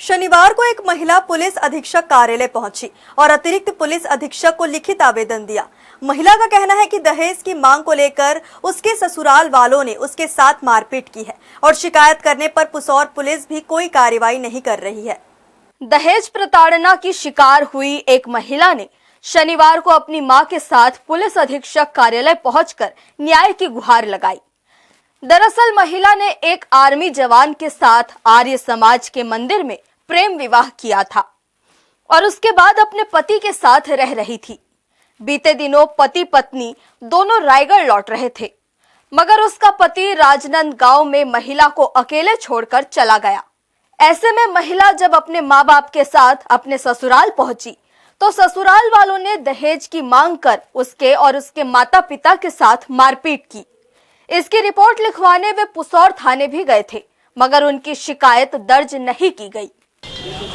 शनिवार को एक महिला पुलिस अधीक्षक कार्यालय पहुंची और अतिरिक्त पुलिस अधीक्षक को लिखित आवेदन दिया। महिला का कहना है कि दहेज की मांग को लेकर उसके ससुराल वालों ने उसके साथ मारपीट की है और शिकायत करने पर पुसौर पुलिस भी कोई कार्रवाई नहीं कर रही है। दहेज प्रताड़ना की शिकार हुई एक महिला ने शनिवार को अपनी मां के साथ पुलिस अधीक्षक कार्यालय पहुंचकर न्याय की गुहार लगाई। दरअसल महिला ने एक आर्मी जवान के साथ आर्य समाज के मंदिर में प्रेम विवाह किया था और उसके बाद अपने पति के साथ रह रही थी। बीते दिनों पति पत्नी दोनों रायगढ़ लौट रहे थे, मगर उसका पति राजनांदगांव में महिला को अकेले छोड़कर चला गया। ऐसे में महिला जब अपने माँ बाप के साथ अपने ससुराल पहुंची तो ससुराल वालों ने दहेज की मांग कर उसके और उसके माता पिता के साथ मारपीट की। इसकी रिपोर्ट लिखवाने वे पुसौर थाने भी गए थे, मगर उनकी शिकायत दर्ज नहीं की गई।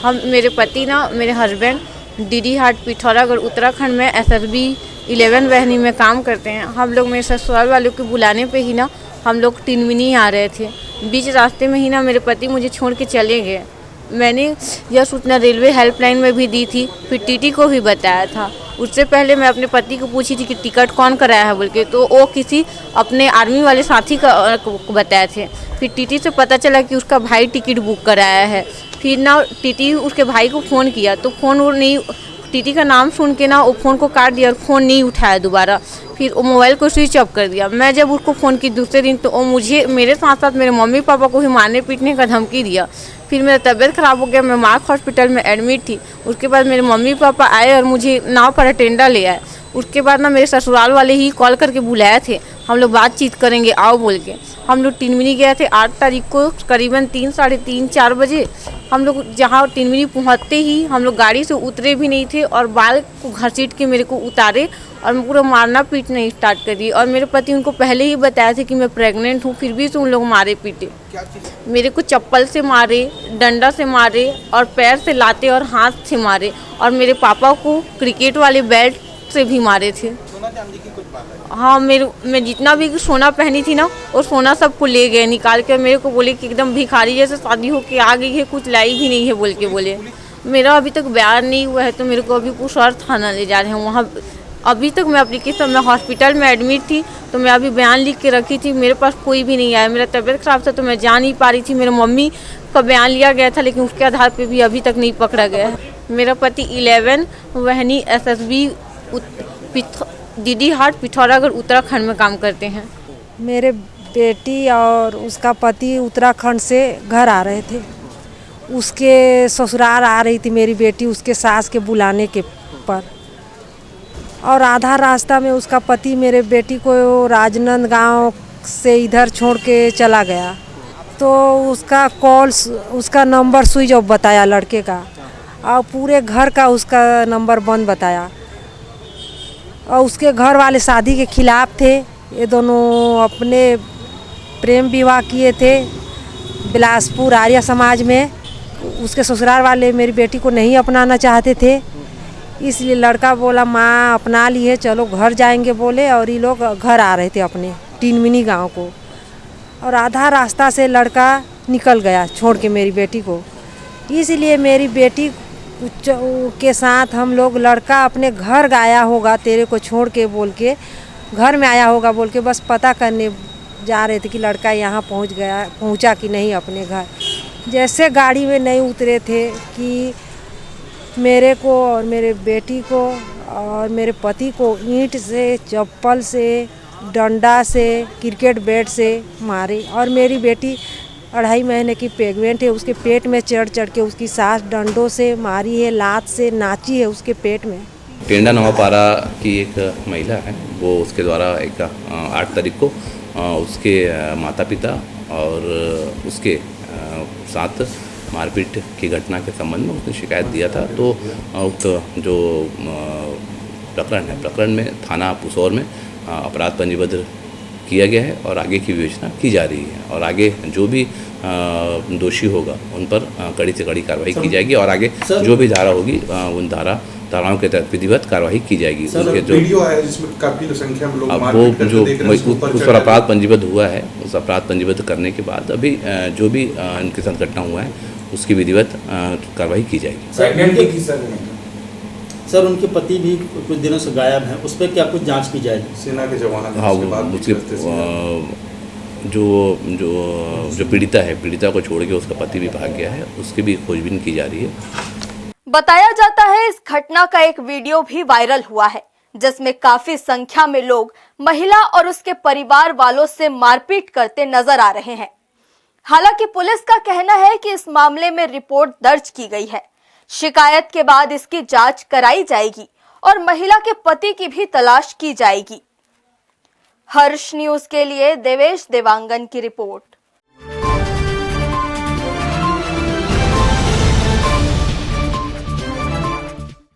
मेरे पति ना मेरे हस्बैंड डीडी हाट पिथौरागढ़ उत्तराखंड में SSB 11 वाहिनी में काम करते हैं। हम लोग मेरे ससुराल वालों के बुलाने पे ही ना हम लोग टिनमिनी आ रहे थे। बीच रास्ते में ही ना मेरे पति मुझे छोड़ के चले गए। मैंने यह सूचना रेलवे हेल्पलाइन में भी दी थी, फिर टीटी को भी बताया था। उससे पहले मैं अपने पति को पूछी थी कि टिकट कौन कराया है बोल के, तो वो किसी अपने आर्मी वाले साथी का बताए थे। फिर टीटी से पता चला कि उसका भाई टिकट बुक कराया है। फिर ना टीटी उसके भाई को फ़ोन किया तो फ़ोन वो नहीं, टीटी का नाम सुन के ना वो फ़ोन को काट दिया और फ़ोन नहीं उठाया दोबारा। फिर वो मोबाइल को स्विच ऑफ कर दिया। मैं जब उसको फ़ोन की दूसरे दिन तो वो मुझे मेरे साथ साथ मेरे मम्मी पापा को भी मारने पीटने का धमकी दिया। फिर मेरा तबीयत ख़राब हो गया, मैं मार्क हॉस्पिटल में एडमिट थी। उसके बाद मेरे मम्मी पापा आए और मुझे नाव पर अटेंडा ले आए। उसके बाद ना मेरे ससुराल वाले ही कॉल करके बुलाए थे, हम लोग बातचीत करेंगे आओ बोल के। हम लोग टिनमिनी गए थे 8 तारीख को करीबन 3, साढ़े 3, 4 बजे। हम लोग जहाँ टिनमिनी पहुँचते ही हम लोग गाड़ी से उतरे भी नहीं थे और बाल को घसीट के मेरे को उतारे और पूरा मारना पीटना स्टार्ट कर दिए। और मेरे पति उनको पहले ही बताया था कि मैं प्रेग्नेंट हूँ, फिर भी उन लोग मारे पीटे। मेरे को चप्पल से मारे, डंडा से मारे और पैर से लाते और हाथ से मारे और मेरे पापा को क्रिकेट वाले बैट से भी मारे थे। हाँ, मैं जितना भी सोना पहनी थी ना और सोना सबको ले गए निकाल के। मेरे को बोले कि एकदम भिखारी जैसे शादी होके आ गई है, कुछ लाई भी नहीं है बोल के बोले। मेरा अभी तक बयान नहीं हुआ है तो मेरे को अभी पुसौर थाना ले जा रहे हैं। वहाँ अभी तक मैं एप्लीकेशन में हॉस्पिटल में एडमिट थी तो मैं अभी बयान लिख के रखी थी, मेरे पास कोई भी नहीं आया। मेरा तबीयत खराब था तो मैं जा नहीं पा रही थी। मेरे मम्मी का बयान लिया गया था लेकिन उसके आधार पे भी अभी तक नहीं पकड़ा गया है। मेरा पति 11 वाहिनी SSB डीडी हाट पिथौरागढ़ उत्तराखंड में काम करते हैं। मेरे बेटी और उसका पति उत्तराखंड से घर आ रहे थे। उसके ससुराल आ रही थी मेरी बेटी उसके सास के बुलाने के पर, और आधा रास्ता में उसका पति मेरे बेटी को राजनांदगांव से इधर छोड़ के चला गया। तो उसका नंबर स्विच ऑफ बताया लड़के का, और पूरे घर का उसका नंबर बंद बताया। और उसके घर वाले शादी के खिलाफ थे। ये दोनों अपने प्रेम विवाह किए थे बिलासपुर आर्य समाज में। उसके ससुराल वाले मेरी बेटी को नहीं अपनाना चाहते थे, इसलिए लड़का बोला माँ अपना लिए चलो घर जाएंगे बोले, और ये लोग घर आ रहे थे अपने टिनमिनी गांव को। और आधा रास्ता से लड़का निकल गया छोड़ के मेरी बेटी को। इसलिए मेरी बेटी के साथ हम लोग, लड़का अपने घर गया होगा तेरे को छोड़ के बोल के, घर में आया होगा बोल के बस पता करने जा रहे थे कि लड़का यहाँ पहुँचा कि नहीं अपने घर। जैसे गाड़ी में नहीं उतरे थे कि मेरे को और मेरे बेटी को और मेरे पति को ईंट से, चप्पल से, डंडा से, क्रिकेट बैट से मारे। और मेरी बेटी 2.5 महीने की प्रेग्नेंट है, उसके पेट में चढ़ के उसकी सास डंडों से मारी है, लात से नाची है उसके पेट में। टेंडा नवापारा की एक महिला है, वो उसके द्वारा 8 तारीख को उसके माता पिता और उसके साथ मारपीट की घटना के संबंध में उसने शिकायत दिया था। तो जो प्रकरण में थाना पुसौर में अपराध पंजीबद्ध किया गया है और आगे की विवेचना की जा रही है। और आगे जो भी दोषी होगा उन पर कड़ी से कड़ी कार्रवाई की जाएगी और आगे जो भी धारा होगी उन धाराओं के तहत विधिवत कार्रवाई की जाएगी। उसके जो वीडियो है जिसमें काफी संख्या में लोग वो जो उस पर अपराध पंजीबद्ध हुआ है, उस अपराध पंजीबद्ध करने के बाद अभी जो भी इनके साथ घटना हुआ है उसकी विधिवत कार्रवाई की जाएगी। प्रेग्नेंट थी सर उनके पति भी कुछ दिनों से गायब हैं, उस पर क्या कुछ जांच की जाएगी? सेना के जवान हाँ, उसके जो पीड़िता को छोड़ के उसका पति भी भाग गया है, उसकी भी खोजबीन की जा रही है। बताया जाता है इस घटना का एक वीडियो भी वायरल हुआ है जिसमें काफी संख्या में लोग महिला और उसके परिवार वालों से मारपीट करते नजर आ रहे हैं। हालांकि पुलिस का कहना है कि इस मामले में रिपोर्ट दर्ज की गई है। शिकायत के बाद इसकी जांच कराई जाएगी और महिला के पति की भी तलाश की जाएगी। हर्ष न्यूज के लिए देवेश देवांगन की रिपोर्ट।